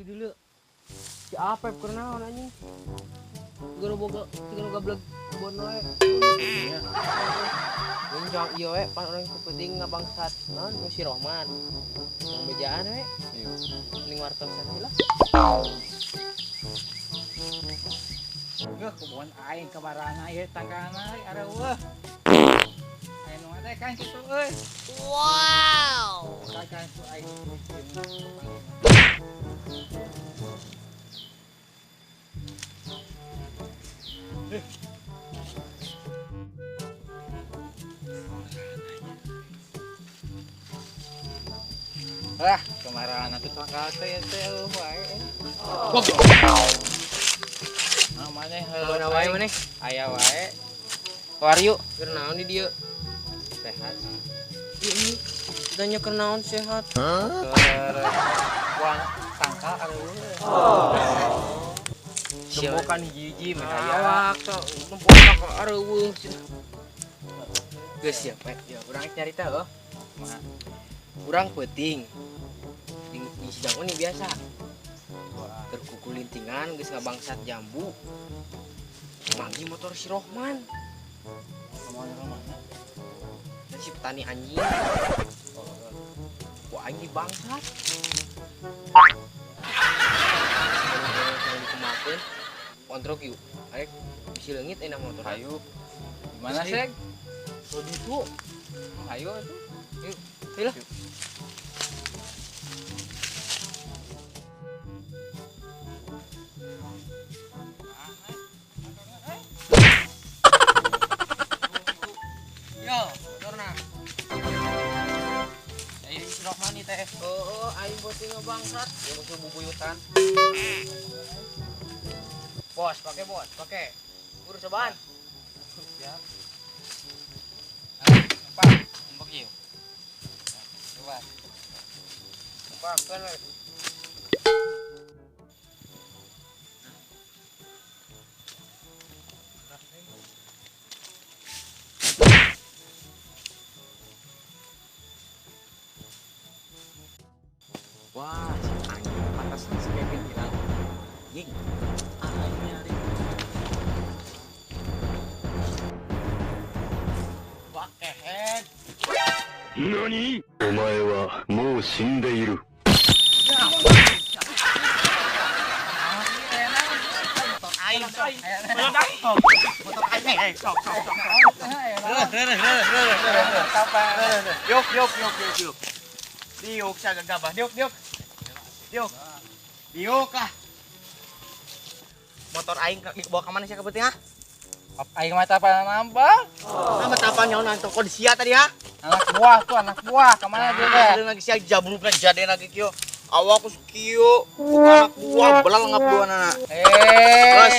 Itu dulu. Si Apep karena anjing. Gua boga, tinggal gablek bon we. Unjang ieu we pan orang penting ngabangsat naon si Rohman. Yang bejaan we. Ning warteg saheula. Geuh kubuan aing kabarana ieu tanggana areueuh. Aing nu teh kan kitu euy. Wow. Kan tu aing. Kemarin tuh tanggal teh wae. Namanya Lawan wae maneh. aya wae. Waryu, keur naon di dieu? Sehat. Ini tanya keur naon sehat. Buang tangkal areueuh. Nembokan hiji-hiji mah aya. Awak teh nembokan areueuh. Geus ya, Pak. Ya, urang nyarita heuh. Urang penting. Di sidang ini biasa. Terkukulintingan geus ngabangsat jambu. Manggi motor si Rohman. Dan si petani anjing. Wah, anjing bangsat. Kemarin kontrok yuk. Arek bisi leungit enak motor. Ayo. Gimana, Seg? Lodi tuh. Ayo tuh. Yuk. Ayolah. Yo, motorna. Ayo si Rohman nih teh. Aing boti ngebangsat. Ya musuh bubuyutan. Bos, pakai. Urus cobaan. Ya. Apa? Mbok yuk. Coba. Pakai. Wah, si anjing pantas si Kevin bilang. Ying, anjing nyari. Pakai head. 何お前はもう死んでいる。 Aing. Yuk. Diuk siya gagabah. Diuk. Diuk lah. Motor aing bawa ke mana sih kepenting ah? Aing mah tapan nambah. Nama tapan nyawa nang kondisi tadi ha? Anak buah. Kemana dia teh? Ada lagi siya jabrukna jade lagi kyo. Awak kyo. Bukan anak buah belal ngap dua nana.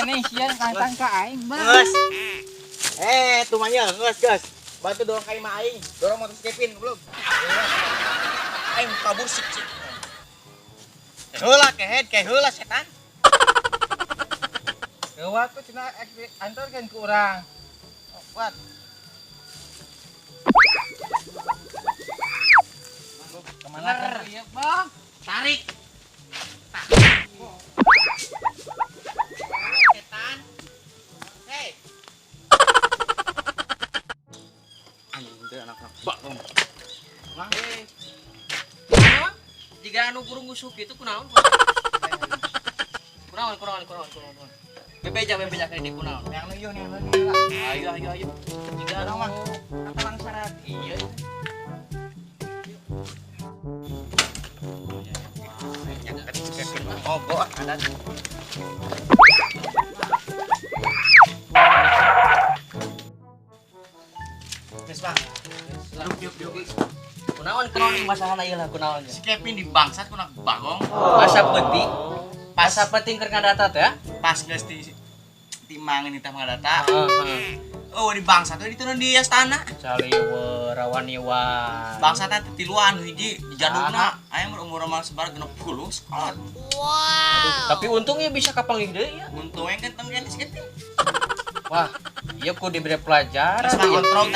Nih sian kantang ka aing mah. Nges. Tumanya nges. Bantu dorong kai mah aing. Dorong motor si Kevin belum. Aing kabur sik. Heula heula setan. Gawat tuh cina antarkan ke urang. Wat. Kemana kan iya bang? Tarik. Setan. Hei. Anjing teh anak-anak bak dong. Mang. Kunaon? Jika anu burung gusuk itu kunaon? Kunaon. Bebeja kali di kunaon. Yang nu yeuh lah. Ayo. Jika anu mah katalang syarat. Iya. Jangan Kevin mah mogok ada. Geus Bang. Yuk. Kunaon masalah ieu lah kunaon. Si Kevin di bangsat kuna bagong Masa penting keur ngadata teh ya? pas geus timangin kita ngadata. Heeh. Oh di bangsat di turun di astana. Saliweur rawaniwan. Bangsatna tiluan hiji di jadukna aya umur mah sebar 60 sekolah. Tapi untungnya bisa kapanggih deui ya. Untungnya kan tenggen si Kevin. Wah, ieu ku diberi pelajaran. Terus mah ieu. kontrol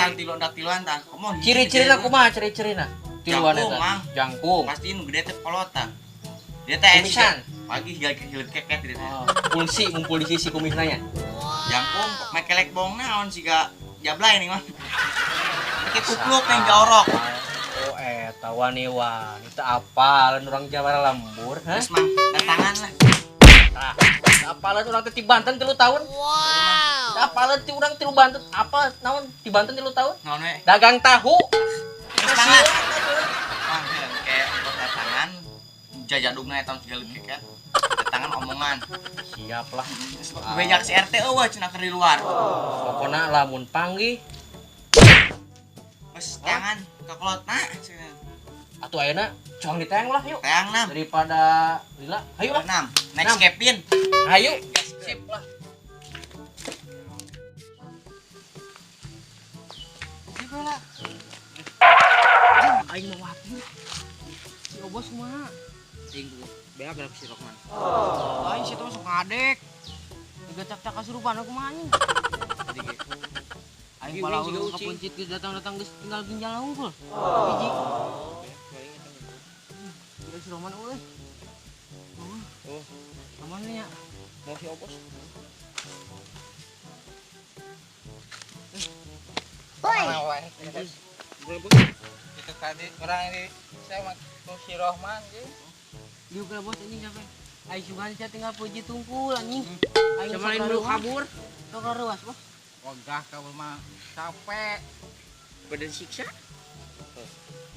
tiluan tah. Komo Ciri-cirina kumaha ciri-cirina? Tiluan Jangkung, eta. Mang. Jangkung. pasti nu gede teh polota. Dia teh Kumisan. Pagi hilet keket gitu. Pulsi ngumpul di sisi kumis nanya. Jangkung mekelek bong naon siga jablay nih mah. Pakai kupluk yang jorok. Oh wanita apa orang Jawa lembur, hah? Terus mang datangan lah. Apalan orang ti Banten 3 tahun? Wow. Apalan ti urang 3 Banten? Apa naon di Banten 3 tahun? Naon we? Dagang tahu. Datangan. Wah, kayak datangan jajadugna eta segala keket. Datangan omongan. Siap lah. Bejak si RT eueuh cenah keur di luar. Pokona lamun panggih Wes tangan kekolotna. atuh ayeuna coang ditayang lah yuk. Tayang nam. Daripada lila, ayo lah. 6. Next Kevin. Ayo. Sip lah. Aing mau wapi. Si Obos mah. Ting beak gerak si Rokman. Aing situ masuk ngadek. Juga cak-cak kasurupan aku mah anjing. Aing pala urung kapuncit geus datang-datang geus tinggal ginjal unggul. Hiji. Geus si Roman euy. Oh, Aman nya. mau si Obos. Itu tadi orang ini saya mah si Rohman gitu. Juga bos ini siapa? Aing juga saya tinggal puji tungkul anjing. Aing Sama lain dulu kabur. Sok karuas bos. Wagah kabur mah capek. Badan siksa.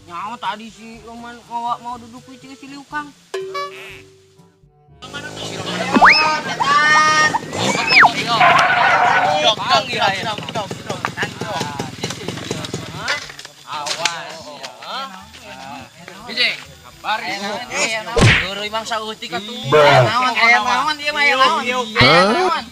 Nyawa tadi si Roman mau duduk di si Liukang. Kabar Guru Imam Sauti katuh. Naon aya naon ieu mah aya naon. Aya naon.